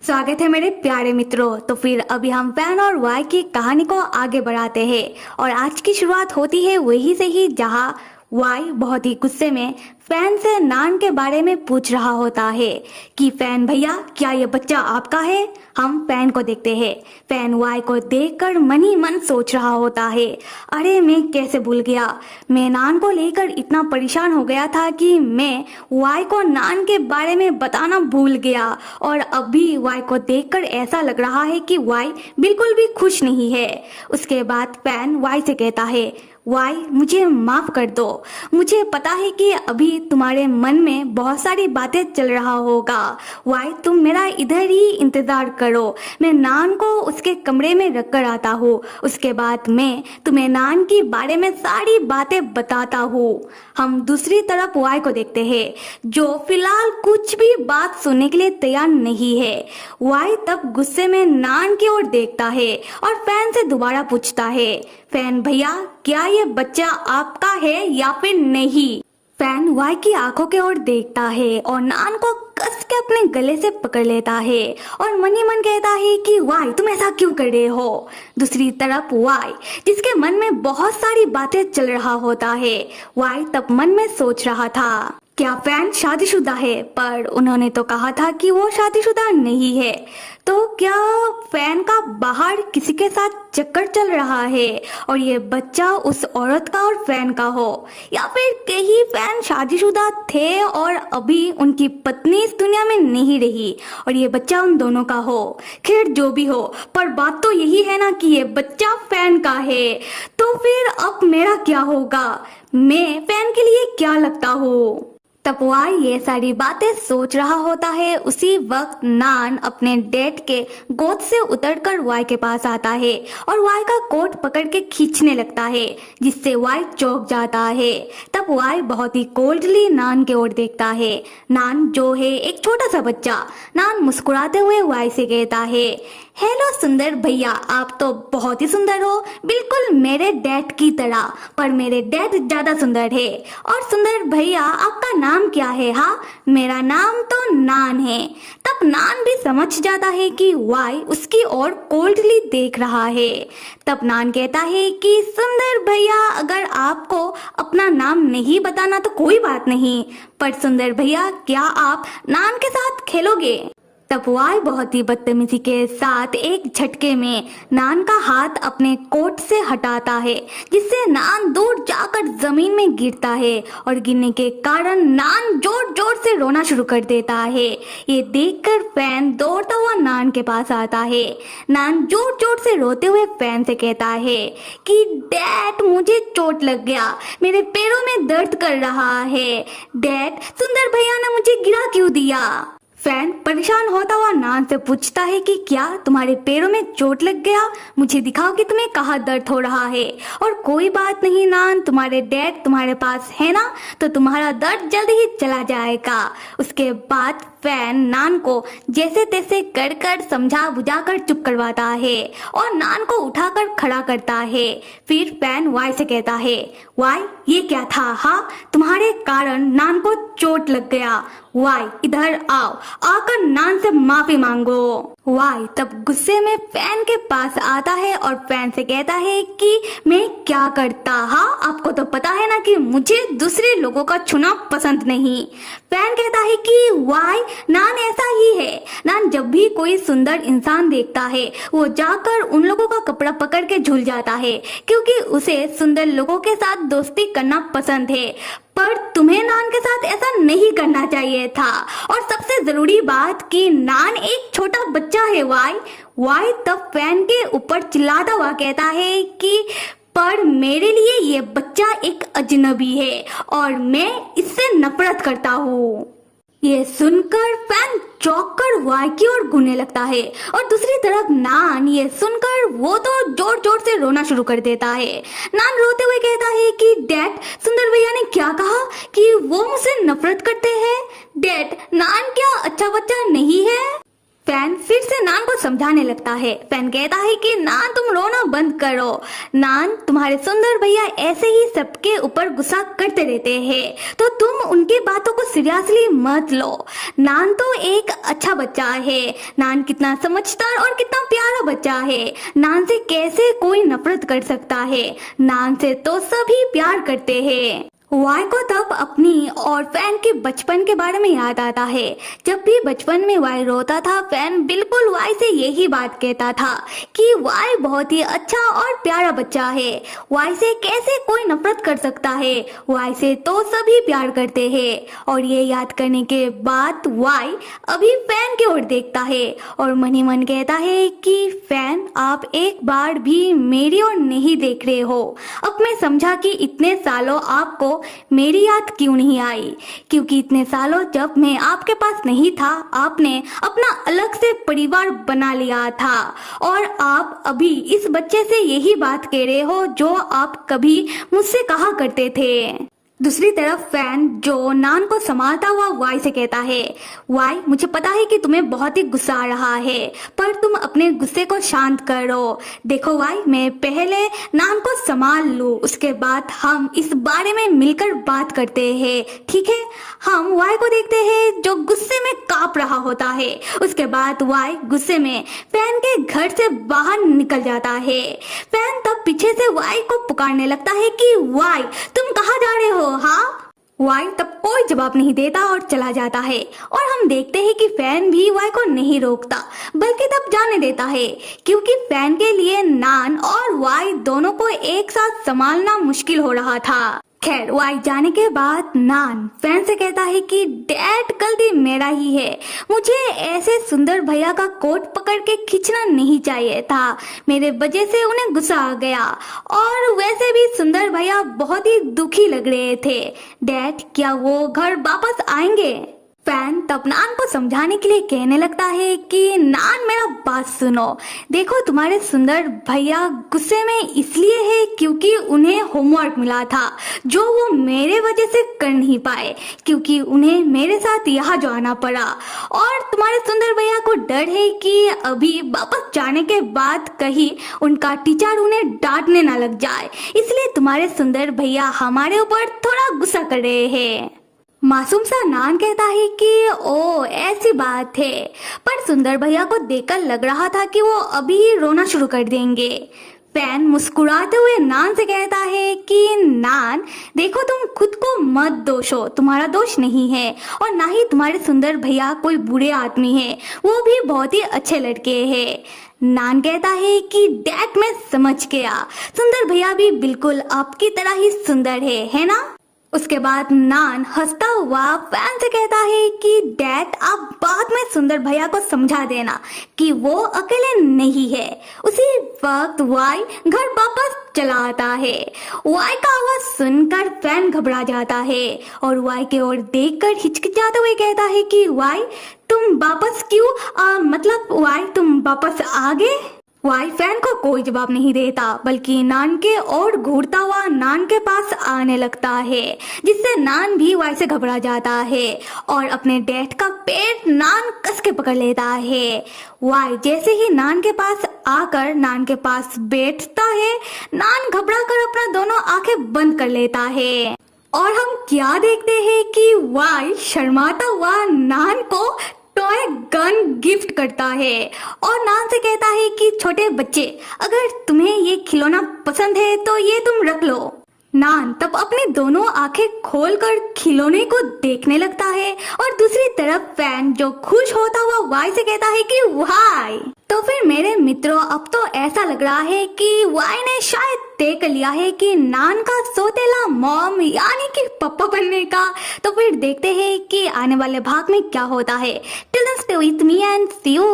स्वागत है मेरे प्यारे मित्रों। तो फिर अभी हम फैन और वाई की कहानी को आगे बढ़ाते हैं और आज की शुरुआत होती है वहीं से ही जहां वाई बहुत ही गुस्से में फैन से नान के बारे में पूछ रहा होता है कि फैन भैया क्या ये बच्चा आपका है। हम फैन को देखते हैं। फैन वाई को देखकर मन ही मन सोच रहा होता है, अरे मैं कैसे भूल गया। मैं नान को लेकर इतना परेशान हो गया था कि मैं वाई को नान के बारे में बताना भूल गया और अभी वाई को देखकर ऐसा लग रहा है कि वाई बिल्कुल भी खुश नहीं है। उसके बाद फैन वाई से कहता है, वाई मुझे माफ कर दो। मुझे पता है कि अभी तुम्हारे मन में बहुत सारी बातें चल रहा होगा। वाई तुम मेरा इधर ही इंतजार करो, मैं नान को उसके कमरे में रख कर आता हूँ। उसके बाद मैं तुम्हें नान की बारे में सारी बातें बताता हूँ। हम दूसरी तरफ वाई को देखते हैं जो फिलहाल कुछ भी बात सुनने के लिए तैयार नहीं है। वाई तब गुस्से में नान की ओर देखता है और फैन से दोबारा पूछता है, फैन भैया क्या ये बच्चा आपका है या फिर नहीं। फैन वाई की आंखों की ओर देखता है और नान को कस के अपने गले से पकड़ लेता है और मन ही मन कहता है कि वाई तुम ऐसा क्यों कर रहे हो। दूसरी तरफ वाई जिसके मन में बहुत सारी बातें चल रहा होता है। वाई तब मन में सोच रहा था क्या फैन शादीशुदा है, पर उन्होंने तो कहा था कि वो शादीशुदा नहीं है। तो क्या फैन का बाहर किसी के साथ चक्कर चल रहा है और ये बच्चा उस औरत का और फैन का हो, या फिर कहीं फैन शादीशुदा थे और अभी उनकी पत्नी इस दुनिया में नहीं रही और ये बच्चा उन दोनों का हो। खैर जो भी हो, पर बात तो यही है ना कि ये बच्चा फैन का है। तो फिर अब मेरा क्या होगा, मैं फैन के लिए क्या लगता हूँ। तब वाई ये सारी बातें सोच रहा होता है। उसी वक्त नान अपने डैड के गोद से उतरकर वाई के पास आता है और वाई का कोट पकड़ के खींचने लगता है, जिससे वाई चौंक जाता है। तब वाई बहुत ही कोल्डली नान की ओर देखता है। नान जो है एक छोटा सा बच्चा। नान मुस्कुराते हुए वाई से कहता है, हेलो सुंदर भैया, आप तो बहुत ही सुंदर हो, बिल्कुल मेरे डैड की तरह, पर मेरे डैड ज्यादा सुंदर है। और सुंदर भैया आपका नाम क्या है। हाँ मेरा नाम तो नान है। तब नान भी समझ जाता है कि वाई उसकी ओर कोल्डली देख रहा है। तब नान कहता है कि सुंदर भैया अगर आपको अपना नाम नहीं बताना तो कोई बात नहीं, पर सुंदर भैया क्या आप नान के साथ खेलोगे। तब वाई बहुत ही बदतमीजी के साथ एक झटके में नान का हाथ अपने कोट से हटाता है, जिससे नान दूर जाकर जमीन में गिरता है और गिरने के कारण नान जोर जोर से रोना शुरू कर देता है। ये देखकर फैन दौड़ता हुआ नान के पास आता है। नान जोर जोर से रोते हुए फैन से कहता है कि डैड मुझे चोट लग गया, मेरे पैरों में दर्द कर रहा है। डैड सुंदर भैया ने मुझे गिरा क्यों दिया। फैन परेशान होता हुआ नान से पूछता है कि क्या तुम्हारे पैरों में चोट लग गया, मुझे दिखाओ कि तुम्हें कहाँ दर्द हो रहा है। और कोई बात नहीं नान, तुम्हारे डैड तुम्हारे पास है ना, तो तुम्हारा दर्द जल्द ही चला जाएगा। उसके बाद फैन नान को जैसे तैसे कर कर समझा बुझा कर चुप करवाता है और नान को उठाकर खड़ा करता है। फिर फैन वाई से कहता है, वाई ये क्या था। हाँ तुम्हारे कारण नान को चोट लग गया। वाई इधर आओ, आकर नान से माफी मांगो। वाई तब गुस्से में फैन के पास आता है और फैन से कहता है कि मैं क्या करता। हाँ आपको तो पता है ना कि मुझे दूसरे लोगों का छूना पसंद नहीं। फैन कहता है कि वाई नान ऐसा ही है। नान जब भी कोई सुंदर इंसान देखता है वो जाकर उन लोगों का कपड़ा पकड़ के झूल जाता है, क्योंकि उसे सुंदर लोगों के साथ दोस्ती करना पसंद है। पर तुम्हें नान के साथ ऐसा नहीं करना चाहिए था। और सबसे जरूरी बात कि नान एक छोटा बच्चा है। वाई तब फैन के ऊपर चिल्लाता हुआ कहता है कि पर मेरे लिए ये बच्चा एक अजनबी है और मैं इससे नफरत करता हूँ। ये सुनकर फैन चौंक कर वाई की ओर घूरने लगता है और दूसरी तरफ नान ये सुनकर वो तो जोर जोर से रोना शुरू कर देता है। नान रोते हुए कहता है कि डैड सुंदर भैया ने क्या कहा कि वो मुझसे नफरत करते हैं। डैड नान क्या अच्छा बच्चा नहीं है। फैन फिर से नान को समझाने लगता है। फैन कहता है कि नान तुम रोना बंद करो। नान तुम्हारे सुंदर भैया ऐसे ही सबके ऊपर गुस्सा करते रहते हैं, तो तुम उनकी बातों को सीरियसली मत लो। नान तो एक अच्छा बच्चा है। नान कितना समझदार और कितना प्यारा बच्चा है। नान से कैसे कोई नफरत कर सकता है। नान से तो सभी प्यार करते हैं। वाई को तब अपनी और फैन के बचपन के बारे में याद आता है। जब भी बचपन में वाई रोता था, फैन बिल्कुल वाई से यही बात कहता था कि वाई बहुत ही अच्छा और प्यारा बच्चा है। वाई से कैसे कोई नफरत कर सकता है। वाई से तो सभी प्यार करते हैं। और ये याद करने के बाद वाई अभी फैन की ओर देखता है और मन ही मन कहता है कि फैन, आप एक बार भी मेरी ओर नहीं देख रहे हो। अब मैं समझा कि इतने सालों आपको मेरी याद क्यों नहीं आई, क्योंकि इतने सालों जब मैं आपके पास नहीं था, आपने अपना अलग से परिवार बना लिया था और आप अभी इस बच्चे से यही बात कह रहे हो जो आप कभी मुझसे कहा करते थे। दूसरी तरफ फैन जो नान को संभालता हुआ वाई से कहता है, वाई, मुझे पता है कि तुम्हें बहुत ही गुस्सा आ रहा है, पर तुम अपने गुस्से को शांत करो। देखो वाई, मैं पहले नान को संभाल लूं, उसके बाद हम इस बारे में मिलकर बात करते हैं, ठीक है। हम वाई को देखते हैं जो गुस्से में कांप रहा होता है। उसके बाद वाई गुस्से में फैन के घर से बाहर निकल जाता है। फैन तब पीछे से वाई को पुकारने लगता है कि वाई, तुम कहाँ जा रहे हो? हाँ। वाई तब कोई जवाब नहीं देता और चला जाता है और हम देखते हैं कि फैन भी वाई को नहीं रोकता, बल्कि तब जाने देता है, क्योंकि फैन के लिए नान और वाई दोनों को एक साथ संभालना मुश्किल हो रहा था। खैर, वाई जाने के बाद नान फैन से कहता है कि डैड, गलती मेरा ही है। मुझे ऐसे सुंदर भैया का कोट पकड़ के खींचना नहीं चाहिए था। मेरे वजह से उन्हें गुस्सा आ गया और वैसे भी सुंदर भैया बहुत ही दुखी लग रहे थे। डैड, क्या वो घर वापस आएंगे? फैन तब नान को समझाने के लिए कहने लगता है कि नान, मेरा बात सुनो। देखो, तुम्हारे सुंदर भैया गुस्से में इसलिए है क्योंकि उन्हें होमवर्क मिला था जो वो मेरे वजह से कर नहीं पाए, क्योंकि उन्हें मेरे साथ यहाँ जाना पड़ा। और तुम्हारे सुंदर भैया को डर है कि अभी वापस जाने के बाद कहीं उनका टीचर उन्हें डांटने ना लग जाए, इसलिए तुम्हारे सुंदर भैया हमारे ऊपर थोड़ा गुस्सा कर रहे हैं। मासूम सा नान कहता है कि ओ, ऐसी बात है, पर सुंदर भैया को देखकर लग रहा था कि वो अभी ही रोना शुरू कर देंगे। फैन मुस्कुराते हुए नान से कहता है कि नान, देखो, तुम खुद को मत दोषो, तुम्हारा दोष नहीं है और ना ही तुम्हारे सुंदर भैया कोई बुरे आदमी है, वो भी बहुत ही अच्छे लड़के हैं। नान कहता है कि डैड, मैं समझ गया, सुंदर भैया भी बिल्कुल आपकी तरह ही सुंदर है ना। उसके बाद नान हंसता हुआ फैन से कहता है कि डैड, आप बाद में सुंदर भैया को समझा देना कि वो अकेले नहीं है। उसी वक्त वाई घर वापस चला आता है। वाई का आवाज सुनकर फैन घबरा जाता है और वाई की ओर देखकर हिचकिचाते हुए कहता है कि वाई, तुम वापस क्यों? मतलब वाई, तुम वापस आ गए? वाई फैन को कोई जवाब नहीं देता, बल्कि नान के ओर घूरता हुआ नान के पास आने लगता है, जिससे नान भी वाई से घबरा जाता है और अपने डैड का पेट नान कस के पकड़ लेता है। वाई जैसे ही नान के पास आकर नान के पास बैठता है, नान घबरा कर अपना दोनों आंखें बंद कर लेता है और हम क्या देखते हैं कि वाई शर्माता हुआ नान को टॉय गन गिफ्ट करता है और नान से कहता है कि छोटे बच्चे, अगर तुम्हें ये खिलौना पसंद है तो ये तुम रख लो। नान तब अपनी दोनों आंखें खोलकर खिलौने को देखने लगता है और दूसरी तरफ फैन जो खुश होता हुआ वाई से कहता है कि वाई। तो फिर मेरे मित्रों, अब तो ऐसा लग रहा है कि वाई ने शायद तय कर लिया है कि नान का सौतेला मॉम यानी कि पापा बनने का। तो फिर देखते हैं कि आने वाले भाग में क्या होता है। Till then stay with me and see you.